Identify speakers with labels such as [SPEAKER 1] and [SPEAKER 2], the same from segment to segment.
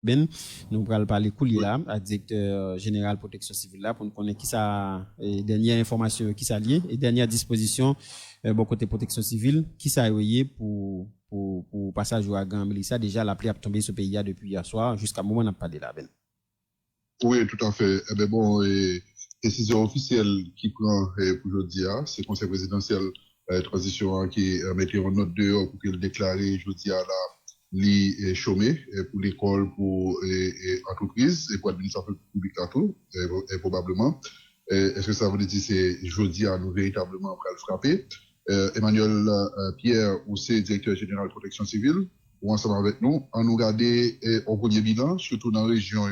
[SPEAKER 1] Ben, nous allons parler coulier là, à directeur général protection civile là, pour nous connaître qui ça, dernière information qui ça lié, et dernière disposition, bon côté protection civile, qui ça a pour passage au ouragan Melissa, déjà la pluie a tombé sur le pays depuis hier soir, jusqu'à moment on n'a pas de là, Ben.
[SPEAKER 2] Oui, tout à fait. Eh bien, bon, décision officielle qui prend pour aujourd'hui, c'est le Conseil présidentiel transition qui mettait en note dehors pour qu'il déclare aujourd'hui à la li chômé pour l'école, pour entreprise et pour l'administration publique à tout, probablement. Est-ce que ça veut dire que c'est jeudi à nous véritablement après le frapper? Emmanuel Pierre, ou c'est directeur général de protection civile, ou ensemble avec nous, en nous regarder au premier bilan, surtout dans la région,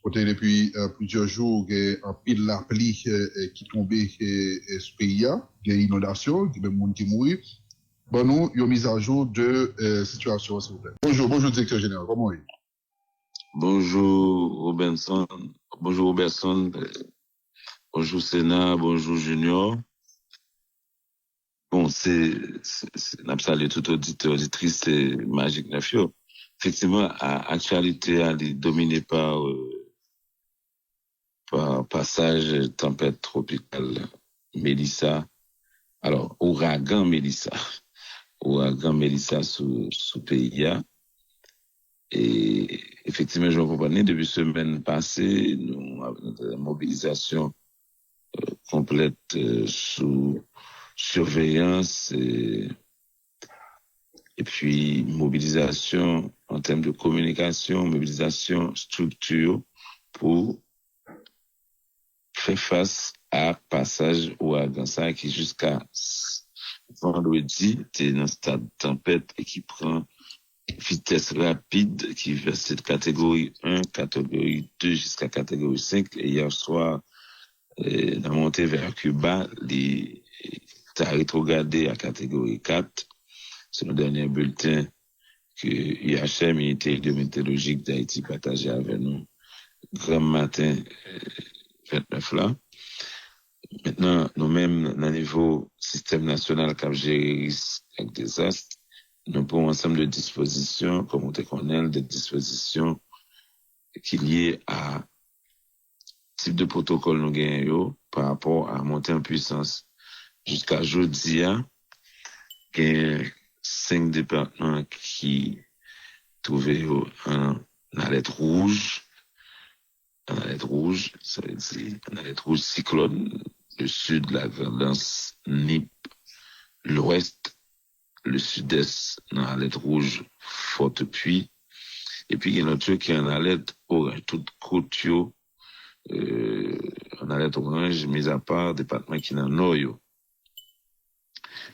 [SPEAKER 2] côté depuis plusieurs jours, il y a un pile la pluie qui tombait ce pays, il y a une inondation, il y a des gens qui mourent. Bon, nous, il y a une mise à jour de situation, s'il vous plaît. Bonjour, directeur général, comment est-ce?
[SPEAKER 3] Bonjour Robinson, bonjour Robertson, bonjour Sénat, bonjour Junior. Bon, n'a pas salué tout auditeur, auditrice, c'est Magique Nafio. Effectivement, actualité, elle est dominée par passage tempête tropicale Mélissa. Alors, ouragan Mélissa sous pays. Et effectivement, je comprends, depuis semaine passée, nous avons une mobilisation complète sous surveillance et puis mobilisation en termes de communication, mobilisation structure pour faire face à passage au ouragan qui jusqu'à vendredi était dans un stade de tempête et qui prend vitesse rapide qui versait de catégorie 1, catégorie 2 jusqu'à catégorie 5. Et hier soir, la montée vers Cuba, il a rétrogradé à catégorie 4. C'est le dernier bulletin que IHM, Unité hydrométéorologique d'Haïti, partagé avec nous grand matin 29 là. Maintenant, nous-mêmes, dans le niveau système national cap gérer risque avec désastre, nous prenons un ensemble de dispositions, comme on te connaît, des dispositions qui liées à type de protocole nous gagnons par rapport à monter en puissance. Jusqu'à aujourd'hui, il y a 5 départements qui trouvaient en alerte rouge. En alerte rouge, ça veut dire en alerte rouge cyclone, le sud, la Valence, Nip, l'ouest, le sud-est, dans l'alerte rouge, forte pluie. Et puis, il y a notre qui est en alerte orange, toute côte, en alerte orange, mis à part département qui est dans nord.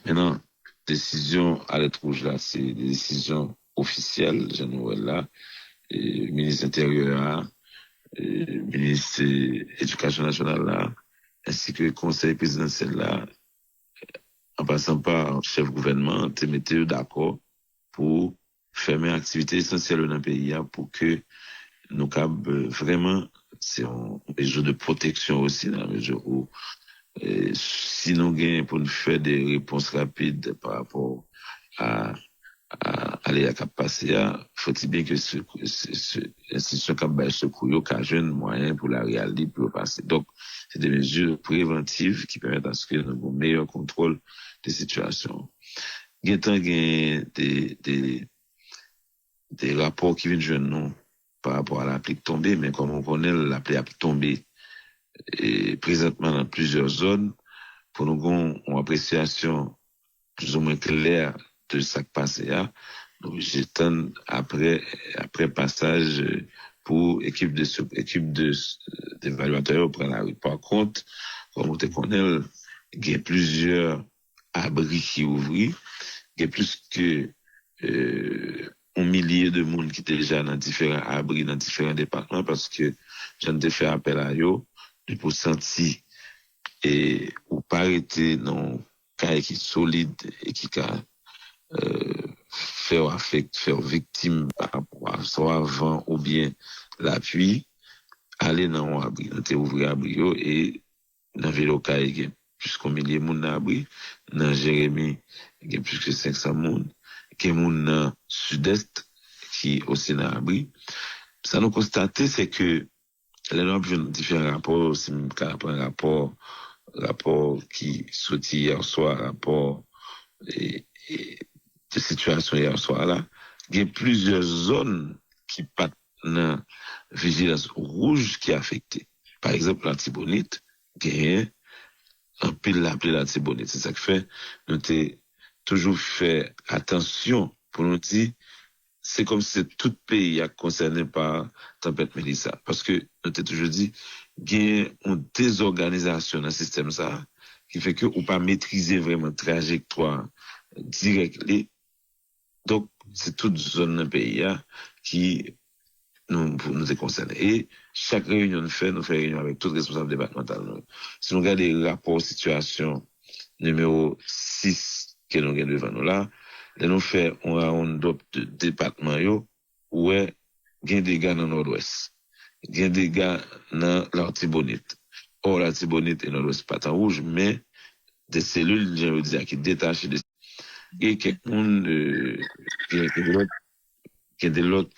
[SPEAKER 3] Maintenant, décision alerte rouge là, c'est des décisions officielles, générales là, ministre intérieur là, ministre éducation nationale là, ainsi que le conseil présidentiel là, en passant par chef gouvernement, te mettez d'accord pour fermer activité essentielle dans le pays pour que nous vraiment, c'est un jeu de protection aussi dans la mesure où si nous gagnons pour nous faire des réponses rapides par rapport à aller à cap passer, faut-il bien que l'institution cap bail secours qu'a jeune moyen pour la réalité pour passer. Donc, c'est des mesures préventives qui permettent à ce que nous avons un meilleur contrôle des situations. Il y a des rapports qui viennent de nous par rapport à la pluie tombée, mais comme on connaît, la pluie a tombé et présentement dans plusieurs zones, pour nous avons une appréciation plus ou moins claire de ce qui passe là. Donc, j'attends après passage pour équipe d'évaluateurs pour la rue. Par contre, comme on te connaît, il y a plusieurs abris qui ouvrent. Il y a plus que un millier de monde qui étaient déjà dans différents abris, dans différents départements, parce que j'en ai fait appel à eux, pour sentir et ou pas arrêter dans cas qui solide et qui a faire victime par rapport à soit vent ou bien l'appui, aller dans un abri, dans ouvrir abri et dans vélo il y a plus qu'un millier de monde dans l'abri, dans Jérémy, il y a plus que 500 monde, il y a monde dans sud-est qui aussi dans l'abri. ça nous constaté, c'est que les gens ont différents rapports, c'est un rapport qui sorti hier soir, rapport de situation hier soir là, il y a plusieurs zones qui partent dans vigilance rouge qui est affectée. Par exemple, l'Antibonite, il y a un pile l'appelé l'Antibonite. C'est ça qui fait, nous avons toujours fait attention pour nous dire, c'est comme si tout pays est concerné par tempête Mélissa. Parce que nous avons toujours dit, il y a une désorganisation dans le système ça, qui fait que on pas maîtriser vraiment trajectoire directe. Donc, c'est toute zone d'un pays qui nous est concerné. Et chaque réunion nous fait réunion avec tout responsable départemental. Si nous regardons le rapport situation numéro 6 que nous avons devant nous là, nous faisons un round de département où il y a des gars dans le nord-ouest. Il y a des gars dans l'Artibonite. Or, l'Artibonite et nord-ouest pas en rouge, mais des cellules, je veux dire, qui détachent des et quelqu'un qui a de l'autre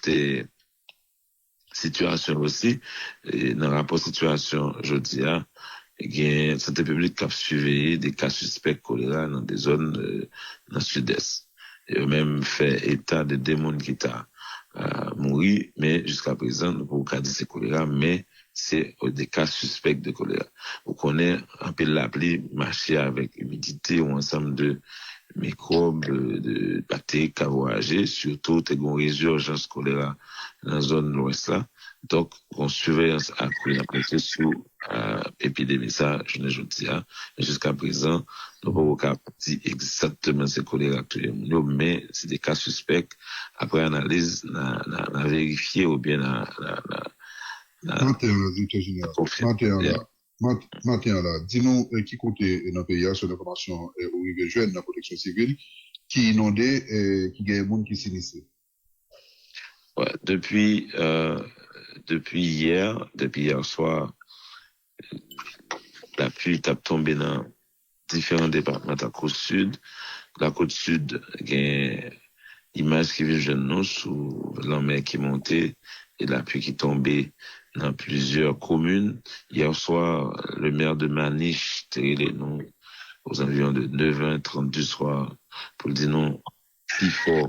[SPEAKER 3] situation aussi, dans le rapport situation, je dis, il y a santé publique qui a suivi des cas suspects choléra dans des zones dans le sud-est. Et même fait état de démons qui t'a mouru, mais jusqu'à présent, nous pouvons pas dire c'est choléra, mais c'est des cas suspects de choléra. On connaît un peu l'appli marcher avec humidité ou ensemble de microbes, de bactéries qui ont voyagé, surtout des résurgences choléra dans la zone de l'ouest là. Donc, on surveillance à prêté sur épidémie ça, je ne dis pas. Jusqu'à présent, nous ne pouvons pas dire exactement c'est choléra actuellement, mais c'est des cas suspects. Après analyse, on a vérifié ou bien
[SPEAKER 2] Matin là, dis-nous qui comptait dans le pays sur l'information au niveau jeune de la protection civile, qui inondait et qui gagne monde qui s'initie.
[SPEAKER 3] Ouais, depuis hier soir, la pluie tape tombé dans différents départements de la côte sud. La côte sud, il y a une image qui vient de nous sous la mer qui montait et la pluie qui tombait dans plusieurs communes. Hier soir, le maire de Maniche, tiré nous aux environs de 9h30 du soir pour dire non, il faut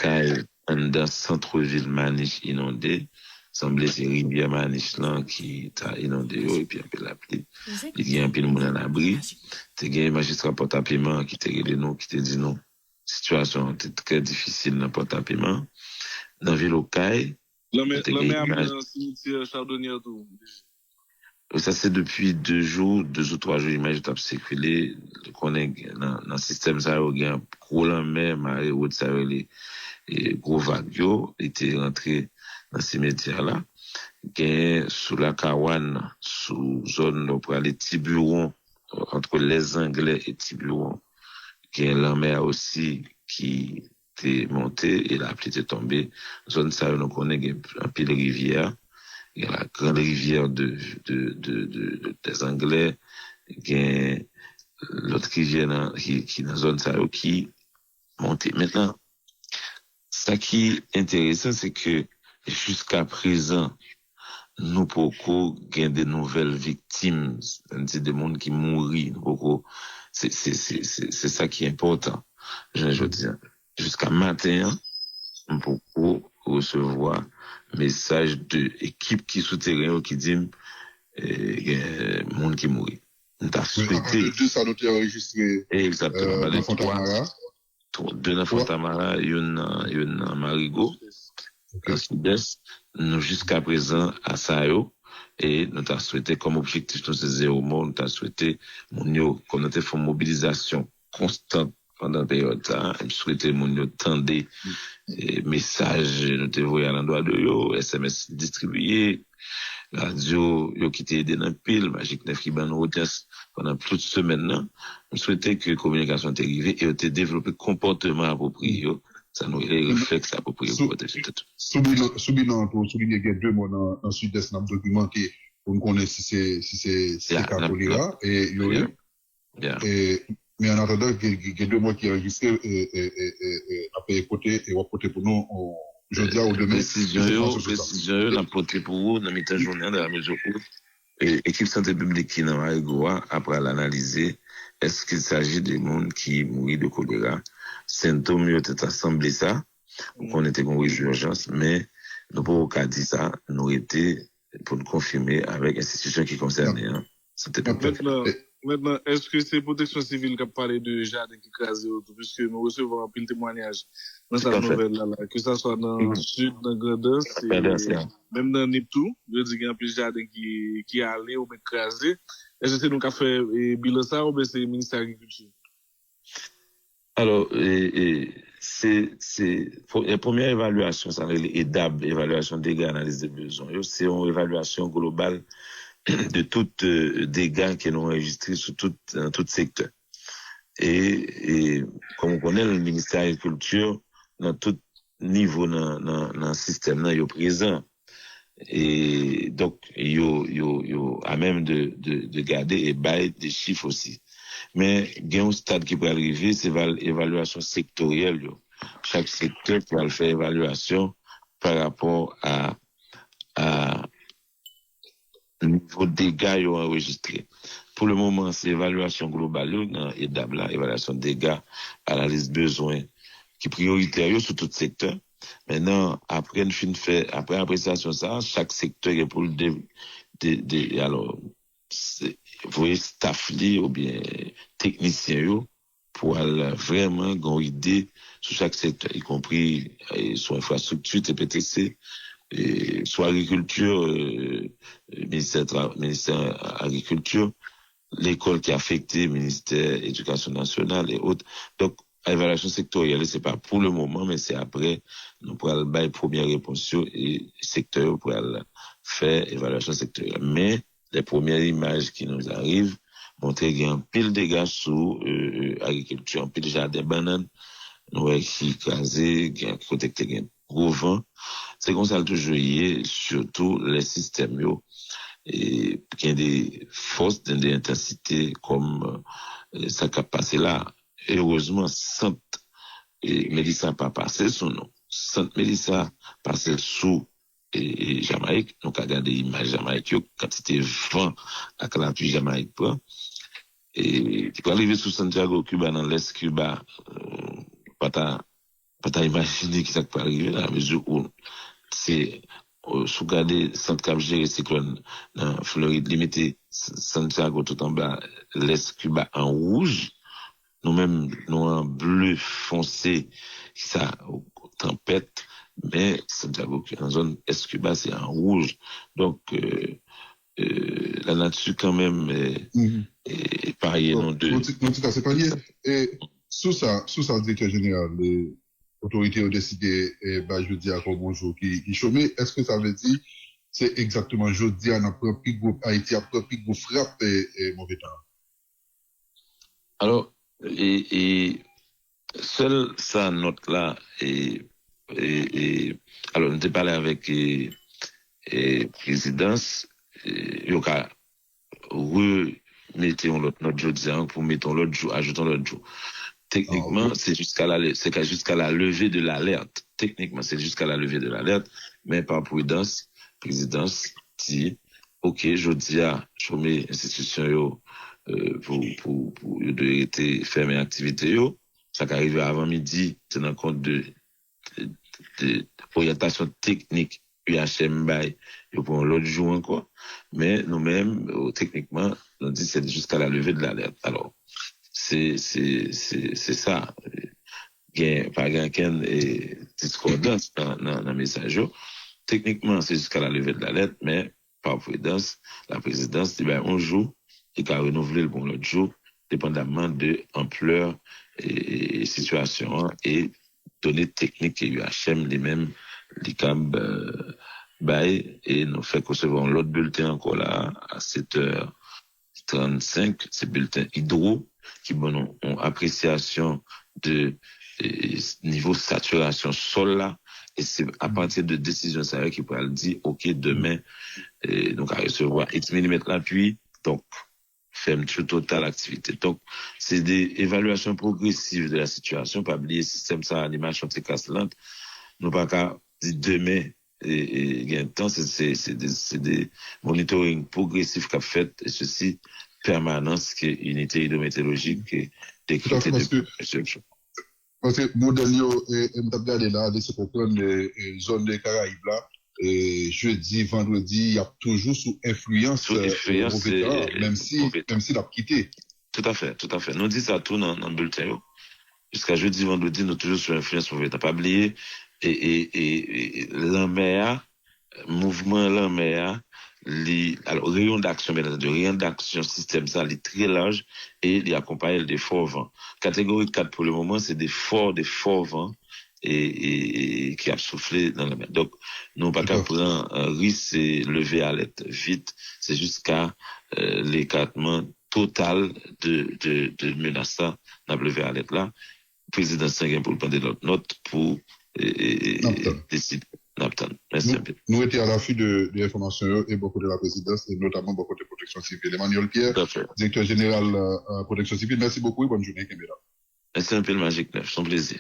[SPEAKER 3] qu'il dans centre-ville Maniche inondé. Semblait c'est rivière Maniche là qui t'a inondé et puis après la pluie. Il y a un peu de monde à l'abri. Il y a un magistrat porte-à-paiement qui t'a aidé nous, qui t'a dit non. Situation était très difficile dans porte-à-paiement. Dans la ville au Caille. Ça, c'est depuis 2 ou 3 jours, l'image est circulé. On est dans le système, ça, il y a un gros lendemain, marée haute, ça, les gros vagues, étaient rentrés dans ces métiers-là. Sous la Kawan, sous zone, on prend les Tiburon, entre les Anglais et Tiburon. Il y a la mer aussi qui était montée et la pluie était tombée. Zone, ça, on connaît un peu de rivière. Il y a la grande rivière des Anglais, il y a l'autre rivière qui dans la zone ça qui monte. Maintenant, ce qui est intéressant, c'est que jusqu'à présent, nous pouvons gagner des nouvelles victimes, c'est-à-dire des gens qui mourent. C'est ça qui est important. Je veux dire, jusqu'à matin, nous pouvons recevoir message de équipe qui souterrain qui dit il y a des gens qui mourent. Nous avons souhaité.
[SPEAKER 2] Ça doit être enregistré.
[SPEAKER 3] Exactement.
[SPEAKER 2] Dans Fontamara.
[SPEAKER 3] 2 dans Fontamara, une dans Marigot. Dans Sud-Est. Nous, jusqu'à présent, à Sayo. Et nous avons souhaité, comme objectif, nous, c'est 0 mort. Nous avons souhaité, comme nous avons fait une mobilisation constante pendant la période, nous souhaitons mon tendez message, nous te voyons à l'endroit de yo, SMS distribué, radio, yo qui t'aide dans pile, Magique 9 qui ban audience pendant plus de semaines, nous souhaitons que la communication t'est arrivée et te développer comportement approprié, ça nous les réflexes appropriés pour protéger tout.
[SPEAKER 2] Souligner qu'il y a 2 mois dans le sud-est, dans le documenté, pour nous connaître si c'est cas choléra, et mais en attendant, il y a 2 mois qui est enregistré, après côté, et côté pour nous, Je dis ou demain.
[SPEAKER 3] Précision, n'a porté pour vous, dans la journée, dans la mesure où, l'équipe santé publique qui n'a pas après l'analyser, est-ce qu'il s'agit de monde qui mourit de choléra? Symptômes, ils ont assemblé ça, on était en urgence, mais nous pouvons pas dire ça, nous étions pour nous confirmer avec l'institution qui concerne, hein.
[SPEAKER 4] Maintenant, est-ce que c'est protection civile qui a parlé de jardin qui crase autour, puisque nous recevons un pile témoignage dans cette nouvelle-là, que ça soit dans le sud, dans Grandas, même dans Niptou, je dis qu'il y a un pile jardin qui est allé ou crasé. Est-ce que c'est nous qui avons fait bilan ça ou bien c'est le ministère de l'Agriculture?
[SPEAKER 3] Alors, c'est la première évaluation, ça s'appelle EDAB, évaluation dégâts, analyse des besoins. C'est une évaluation globale de tous dégâts qui ont enregistrés sur tout secteur. Et comme on connaît, le ministère de l'Agriculture, dans tout niveau, dans le système, là, il est présent. Et donc, il a même de garder et bailler des chiffres aussi. Mais il y a un stade qui peut arriver, c'est l'évaluation sectorielle. Chaque secteur peut faire évaluation par rapport à niveau de dégâts enregistrés. Pour le moment, c'est évaluation globale, et d'abord, évaluation de dégâts, analyse besoins, qui est prioritaire sur tout secteur. Maintenant, après appréciation ça, chaque secteur est pour alors, vous voyez, staff li, ou bien technicien pour vraiment avoir une idée sur chaque secteur, y compris sur infrastructure, TPTC, soit agriculture, ministère agriculture, l'école qui est affectée, ministère éducation nationale et autres. Donc, l'évaluation sectorielle, c'est pas pour le moment, mais c'est après, nous pourrons faire première réponse et secteur pour faire évaluation sectorielle. Mais, les premières images qui nous arrivent montrent qu'il y a un pile de dégâts sur l'agriculture, un pile de jardin bananes, nous avons écrasé, il y a un côté qui a un gros vent. C'est comme ça toujours surtout les systèmes et qui ont des forces, des intensités comme ça qui a passé là. Et heureusement, Sainte Mélissa n'a pas passé son nom. Sainte Mélissa passé sous et Jamaïque, donc à regarder l'image Jamaïque, quand c'était vent, à la pluie Jamaïque, et tu peux arriver sous Santiago, Cuba, dans l'Est Cuba, pas t'as imaginé que ça peut arriver, à la mesure où c'est, sous garder Saint-Cap géré cyclone, dans Floride, limité Santiago tout en bas, l'Est Cuba en rouge, nous-mêmes, nous en bleu foncé, ça, tempête, mais Santiago, en zone Est-Cuba, c'est en rouge. Donc, la nature, quand même, est pareille, non de.
[SPEAKER 2] En tout cas, c'est pas lié. Et sous ça, le directeur général, les autorités ont décidé, je dis à bonjour, qui chômait. Est-ce que ça veut dire, c'est exactement, je dis, à notre propre groupe, Haïti, à propre groupe frappe et mauvais temps?
[SPEAKER 3] Alors, et seule sa note là, alors, on était parlé avec présidence, il y a remettons l'autre note jeudi pour mettons l'autre jour, ajoutons l'autre jour. Techniquement, c'est jusqu'à la levée de l'alerte. Techniquement, c'est jusqu'à la levée de l'alerte, mais par prudence, présidence dit, ok, jeudi à chômer institution pour de été fermer activité ça qui arrive avant midi, tenant compte de orientation technique UHM by pour l'autre jour encore, mais nous-mêmes techniquement on dit c'est jusqu'à la levée de l'alerte. Alors c'est ça, pas gain et discordance dans le message. Techniquement c'est jusqu'à la levée de l'alerte, mais par prudence la présidence dit un jour et qu'à renouveler le bon l'autre jour dépendamment de ampleur et situation et données techniques et UHM les mêmes les CAB et nous fait recevoir l'autre bulletin encore là à 7h35, c'est bulletin hydro qui ont appréciation de niveau saturation sol là et c'est à partir de décision ça qui pourra dire ok demain donc à recevoir X mm la pluie donc fermeture totale activité. Donc, c'est des évaluations progressives de la situation. Pas oublier système ça, animation c'est casse lente. Nous pas qu'à demain, et il y a un temps, c'est des monitoring progressifs qu'a fait, et ceci, permanence, qui est unité hydrométéorologique, qui est décrétée depuis.
[SPEAKER 2] Parce que mon dernier, m'a regardé là, laissez comprendre les zones des Caraïbes là, et jeudi, vendredi, il y a toujours sous influence mauvais temps, même si l'a quitté.
[SPEAKER 3] Tout à fait, tout à fait. Nous disons ça tout dans le bulletin. Jusqu'à jeudi, vendredi, nous toujours sous influence mauvais temps. Pas oublier, et l'AMEA, mouvement l'AMEA, alors, rayon d'action, bien entendu, rayon d'action, système, ça, il est très large et il accompagne des forts vents. Catégorie 4 pour le moment, c'est des forts vents et qui a soufflé dans la mer. Donc, nous, pas qu'à prendre un risque, c'est lever alerte vite, c'est jusqu'à l'écartement total de menace, n'a levé alerte là. Le président Senghien pour prendre d'autres notes pour décider.
[SPEAKER 2] Nous étions à l'affût de l'information et beaucoup de la présidence et notamment beaucoup de protection civile. Emmanuel Pierre, directeur général protection civile, merci beaucoup et bonne journée.
[SPEAKER 3] Merci un peu le Magic 9, c'est un plaisir.